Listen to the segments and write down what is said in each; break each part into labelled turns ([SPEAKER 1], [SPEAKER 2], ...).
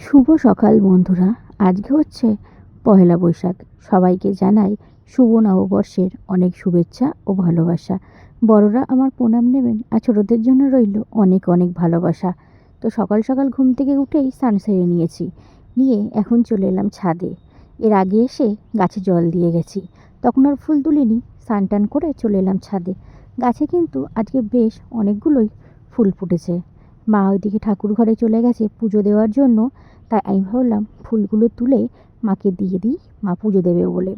[SPEAKER 1] শুভ সকাল বন্ধুরা। আজকে হচ্ছে পহেলা বৈশাখ। সবাইকে জানাই শুভ নববর্ষের অনেক শুভেচ্ছা ও ভালোবাসা। বড়রা আমার প্রণাম নেবেন আর ছোটদের জন্য রইল অনেক অনেক ভালোবাসা। তো সকাল সকাল ঘুম থেকে উঠেই স্নান সেরে নিয়েছি, নিয়ে এখন চলে এলাম ছাদে। এর আগে এসে গাছে জল দিয়ে গেছি, তখন আর ফুল তুলিনি। স্নান টান করে চলে এলাম ছাদে। গাছে কিন্তু আজকে বেশ অনেকগুলোই ফুল ফুটেছে। মা ওইদিকে ঠাকুর ঘরে চলে গেছে পুজো দেওয়ার জন্য, তাই আমি ভাবলাম ফুলগুলো তুলে মাকে দিয়ে দিই, মা পুজো দেবে বলে।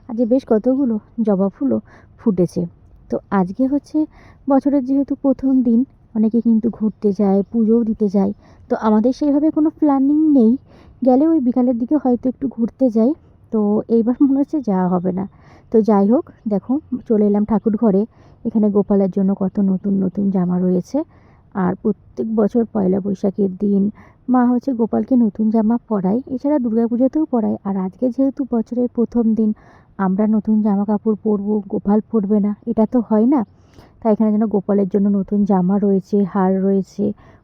[SPEAKER 1] আজকে বেশ কতগুলো জবা ফুলও ফুটেছে। তো আজকে হচ্ছে বছরের যেহেতু প্রথম দিন, অনেকে কিন্তু ঘুরতে যায়, পুজোও দিতে যায়। তো আমাদের সেইভাবে কোনো প্ল্যানিং নেই, গেলে ওই বিকালের দিকে হয়তো একটু ঘুরতে যাই। তো এইবার মনে হচ্ছে যাওয়া হবে না। তো যাই হোক, দেখো চলে এলাম ঠাকুর ঘরে। এখানে গোপালের জন্য কত নতুন নতুন জামা রয়েছে। আর প্রত্যেক বছর পয়লা বৈশাখের দিন মা হচ্ছে গোপালকে নতুন জামা পরায়, এছাড়া দুর্গাপুজোতেও পরায়। আর আজকে যেহেতু বছরের প্রথম দিন, আমরা নতুন জামা কাপড় পরবো, গোপাল পরবে না, এটা তো হয় না। তাই এখানে যেন গোপালের জন্য নতুন জামা রয়েছে, হার রয়েছে,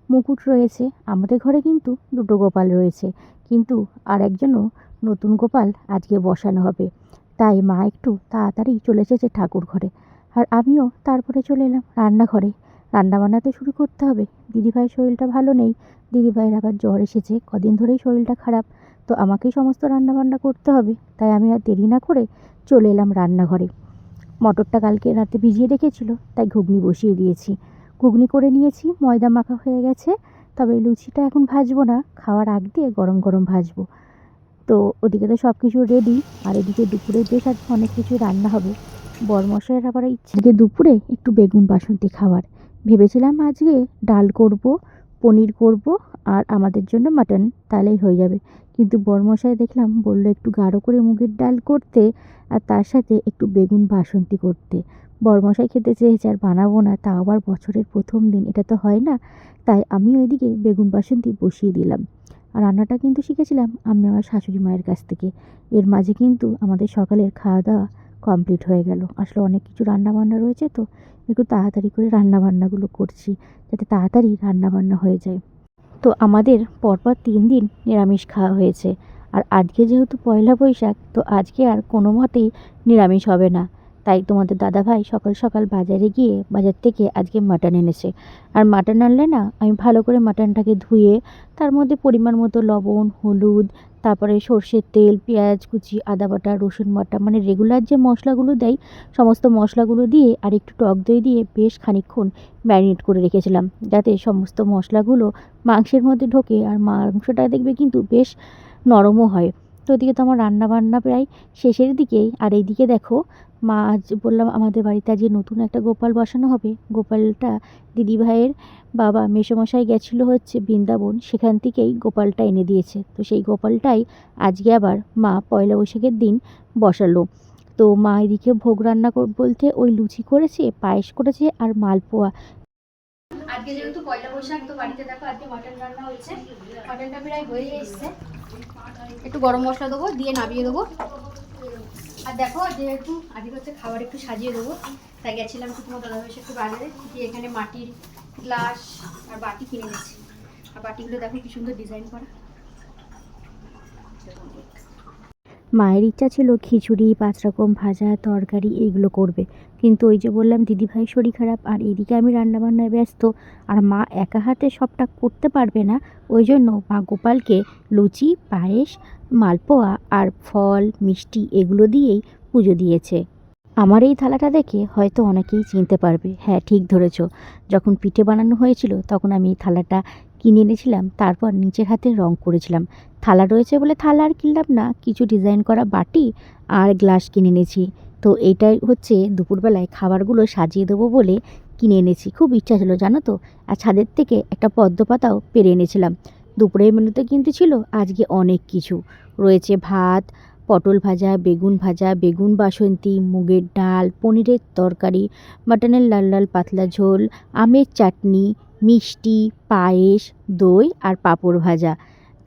[SPEAKER 1] মুকুট রয়েছে। আমাদের ঘরে কিন্তু দুটো গোপাল রয়েছে, কিন্তু আর একজনও নতুন গোপাল আজকে বসানো হবে। তাই মা একটু তাড়াতাড়ি চলে এসেছে ঠাকুর ঘরে, আর আমিও তারপরে চলে এলাম রান্নাঘরে। রান্নাবান্না তো শুরু করতে হবে। দিদিভাইয়ের শরীরটা ভালো নেই, দিদিভাইয়ের আবার জ্বর এসেছে, কদিন ধরেই শরীরটা খারাপ। তো আমাকেই সমস্ত রান্নাবান্না করতে হবে, তাই আমি আর দেরি না করে চলে এলাম রান্নাঘরে। মটরটা কালকে রাতে ভিজিয়ে রেখেছিল, তাই ঘুগনি বসিয়ে দিয়েছি। ঘুগনি করে নিয়েছি, ময়দা মাখা হয়ে গেছে। তবে লুচিটা এখন ভাজবো না, খাওয়ার আগ দিয়ে গরম গরম ভাজবো। তো ওদিকে তো সব কিছু রেডি। আর এদিকে দুপুরে বেশ আজকে অনেক কিছু রান্না হবে। বরমশাইয়ের আবার ইচ্ছে আজকে দুপুরে একটু বেগুন বাসন্তী খাবার। ভেবেছিলাম আজকে ডাল করব, পনির করব, আর আমাদের জন্য মাটন, তাহলেই হয়ে যাবে। কিন্তু বরমশাই দেখলাম বললো একটু গাঢ় করে মুগের ডাল করতে, আর তার সাথে একটু বেগুন বাসন্তী করতে। বরমশাই খেতে চেয়েছে, আর বানাবো না, তা আবার বছরের প্রথম দিন, এটা তো হয় না। তাই আমি ওইদিকে বেগুন বাসন্তী বসিয়ে দিলাম। আর রান্নাটা কিন্তু শিখেছিলাম আমি আমার শাশুড়ি মায়ের কাছ থেকে। এর মাঝে কিন্তু আমাদের সকালের খাওয়া দাওয়া কমপ্লিট হয়ে গেল। আসলে অনেক কিছু রান্নাবান্না রয়েছে, তো একটু তাড়াতাড়ি করে রান্নাবান্নাগুলো করছি, যাতে তাড়াতাড়ি রান্নাবান্না হয়ে যায়। তো আমাদের পরপর 3 দিন নিরামিষ খাওয়া হয়েছে। আর আজকে যেহেতু পয়লা বৈশাখ, তো আজকে আর কোনো মতেই নিরামিষ হবে না। তাই তোমাদের দাদাভাই সকাল সকাল বাজারে গিয়ে বাজার থেকে আজকে মাটন এনেছে। আর মাটন আনলে না, আমি ভালো করে মাটনটাকে ধুয়ে তার মধ্যে পরিমাণ মতো লবণ, হলুদ, তারপরে সর্ষের তেল, পেঁয়াজ কুচি, আদা বাটা, রসুন বাটা, মানে রেগুলার যে মশলাগুলো দেয় সমস্ত মশলাগুলো দিয়ে আর একটু টক দই দিয়ে বেশ খানিকক্ষণ ম্যারিনেট করে রেখেছিলাম, যাতে সমস্ত মশলাগুলো মাংসের মধ্যে ঢোকে। আর মাংসটা দেখবে কিন্তু বেশ নরমও হয়। তো ওদিকে তো আমার রান্নাবান্না প্রায় শেষের দিকেই। আর এইদিকে দেখো, মা আজ বললাম আমাদের বাড়িতে আজকে নতুন একটা গোপাল বসানো হবে। গোপালটা দিদিভাইয়ের বাবা মেসোমশাই গেছিলো হচ্ছে বৃন্দাবন, সেখান থেকেই গোপালটা এনে দিয়েছে। তো সেই গোপালটাই আজকে আবার মা পয়লা বৈশাখের দিন বসালো। তো মা এদিকে ভোগ রান্না বলতে ওই লুচি করেছে, পায়েস করেছে আর মালপোয়া।
[SPEAKER 2] আজকে যেহেতু পয়লা বৈশাখ, তো বাড়িতে দেখো আজকে মাটন রান্না হচ্ছে। মাটনটা প্রায় হয়ে এসছে, একটু গরম মশলা দেবো, দিয়ে নামিয়ে দেবো। আর দেখো যেহেতু আজকে হচ্ছে খাবার একটু সাজিয়ে দেবো, তাই গেছিলাম একটু তোমার দাদাভাইয়ের একটু বাজারে, গিয়ে এখানে মাটির গ্লাস আর বাটি কিনে নিচ্ছি। আর বাটিগুলো দেখো কি সুন্দর ডিজাইন করা।
[SPEAKER 1] মায়ের ইচ্ছা ছিল খিচুড়ি, 5 রকম ভাজা, তরকারি এইগুলো করবে। কিন্তু ওই যে বললাম দিদিভাই শরীর খারাপ, আর এদিকে আমি রান্নাবান্নায় ব্যস্ত, আর মা একা হাতে সবটা করতে পারবে না। ওই জন্য মা গোপালকে লুচি, পায়েস, মালপোয়া আর ফল মিষ্টি এগুলো দিয়েই পুজো দিয়েছে। আমার এই থালাটা দেখে হয়তো অনেকেই চিনতে পারবে। হ্যাঁ, ঠিক ধরেছ। যখন পিঠে বানানো হয়েছিল তখন আমি এই থালাটা কিনে এনেছিলাম, তারপর নিচের হাতে রং করেছিলাম। থালা রয়েছে বলে থালা আর কিনলাম না, কিছু ডিজাইন করা বাটি আর গ্লাস কিনে এনেছি। তো এইটাই হচ্ছে দুপুরবেলায় খাবারগুলো সাজিয়ে দেবো বলে কিনে এনেছি। খুব ইচ্ছা ছিল জানো তো। আর ছাদের থেকে একটা পদ্ম পাতাও পেরে এনেছিলাম। দুপুরের মেনুতে কিন্তু ছিল আজকে অনেক কিছু রয়েছে। ভাত, পটল ভাজা, বেগুন বাসন্তী, মুগের ডাল, পনিরের তরকারি, মাটনের লাল লাল পাতলা ঝোল, আমের চাটনি, মিষ্টি, পায়েস, দই আর পাঁপড় ভাজা।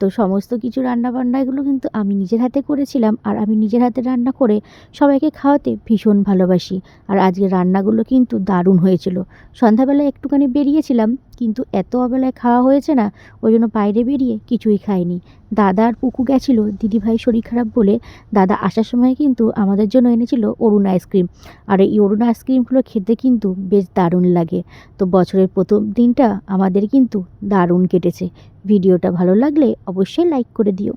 [SPEAKER 1] তো সমস্ত কিছু রান্নাবান্নাগুলো কিন্তু আমি নিজের হাতে করেছিলাম, আর আমি নিজের হাতে রান্না করে সবাইকে খাওয়াতে ভীষণ ভালোবাসি। আর আজকের রান্নাগুলো কিন্তু দারুণ হয়েছিল। সন্ধ্যাবেলায় একটুখানি বেরিয়েছিলাম, কিন্তু এত অবেলায় খাওয়া হয়েছে না, ওই জন্য বাইরে বেরিয়ে কিছুই খাইনি। দাদা আর পুকু গেছিল দিদিভাই শরীর খারাপ বলে। দাদা আসার সময় কিন্তু আমাদের জন্য এনেছিল অরুণ আইসক্রিম, আর এই অরুণ আইসক্রিমগুলো খেতে কিন্তু বেশ দারুণ লাগে। তো বছরের প্রথম দিনটা আমাদের কিন্তু দারুণ কেটেছে। ভিডিওটা ভালো লাগলে অবশ্যই লাইক করে দিও।